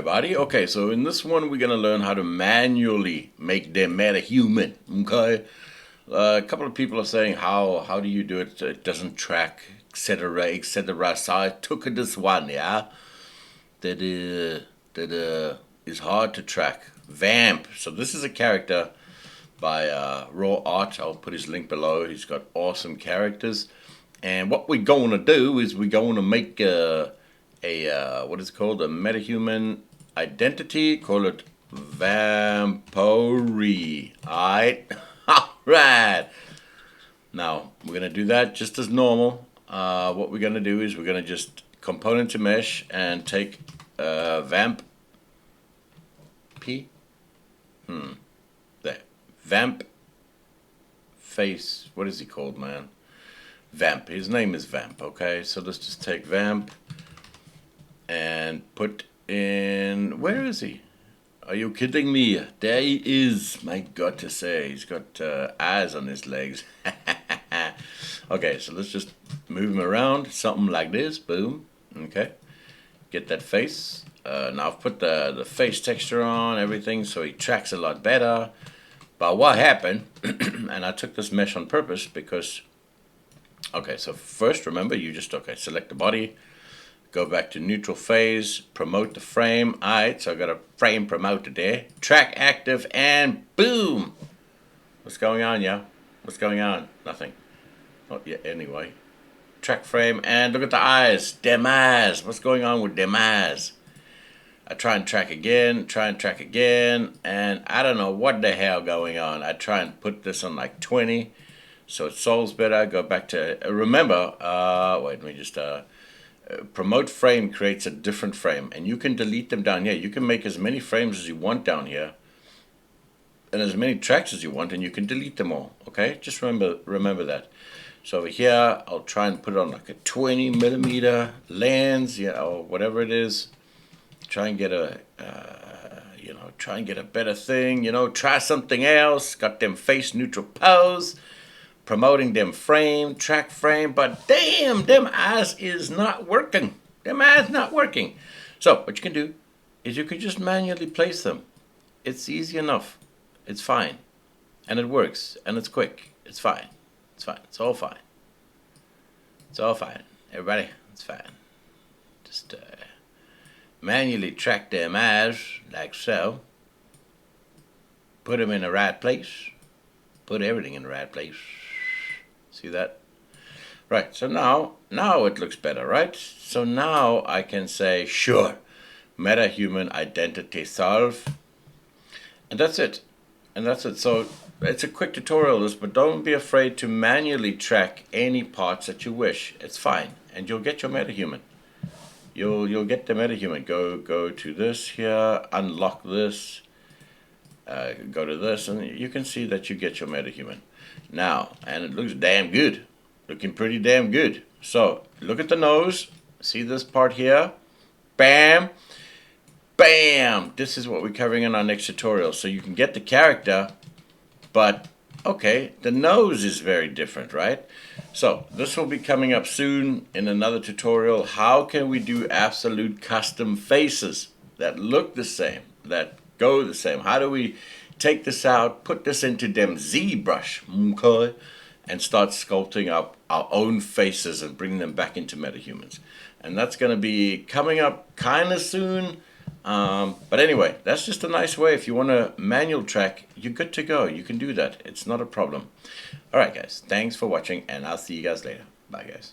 everybody. Okay, so in this one, we're gonna learn how to manually make them metahuman. Okay, a couple of people are saying how do you do it? It doesn't track, etc., etc. So I took this one, yeah, that is hard to track. Vamp. So this is a character by Raw Art. I'll put his link below. He's got awesome characters. And what we're going to do is we're going to make what is it called? A metahuman identity. Call it Vampori. Alright? Alright. Now, we're going to do that just as normal. What we're going to do is we're going to just component to mesh and take Vamp P. There. Vamp face. What is he called, man? Vamp. His name is Vamp, okay? So let's just take Vamp and put in... Where is he? Are you kidding me? There he is. My God to say. He's got eyes on his legs. Okay, so let's just move him around. Something like this. Boom. Okay. Get that face. Now I've put the face texture on, everything, so he tracks a lot better. But what happened, and I took this mesh on purpose because... Okay, so first, remember, you just, select the body, go back to neutral phase, promote the frame. Alright, so I got a frame promoted there. Track active, and boom! What's going on, yeah? What's going on? Nothing. Not yet, anyway. Track frame, and look at the eyes. Them eyes. What's going on with them eyes? I try and track again, and I don't know what the hell going on. I try and put this on like 20. So it solves better. Go back to, remember, wait, let me just, promote frame creates a different frame. And you can delete them down here. You can make as many frames as you want down here. And as many tracks as you want, and you can delete them all. Okay? Just remember that. So over here, I'll try and put it on like a 20 millimeter lens, yeah, or whatever it is. Try and get a, try and get a better thing. Try something else. Got them face neutral pose. Promoting them frame, track frame, but damn, them eyes is not working. Them eyes not working. So what you can do is you can just manually place them. It's easy enough. It's fine. And it works. And it's quick. It's fine. It's fine. It's all fine. It's all fine. Everybody, it's fine. Just manually track them eyes like so. Put them in the right place. Put everything in the right place. See that? Right, so now it looks better, right? So now I can say, sure, metahuman identity solve. And that's it. So it's a quick tutorial, this, but don't be afraid to manually track any parts that you wish. It's fine, and you'll get your metahuman. You'll get the metahuman. Go to this here, unlock this, go to this, and you can see that you get your metahuman. Now, and it looks damn good. Looking pretty damn good. So, look at the nose. See this part here? Bam! Bam! This is what we're covering in our next tutorial. So you can get the character, but, okay, the nose is very different, right? So, this will be coming up soon in another tutorial. How can we do absolute custom faces that look the same, that go the same? How do we take this out, put this into them ZBrush, okay, and start sculpting up our own faces and bring them back into metahumans? And that's going to be coming up kind of soon. But anyway, that's just a nice way. If you want to manual track, you're good to go. You can do that. It's not a problem. All right, guys. Thanks for watching, and I'll see you guys later. Bye, guys.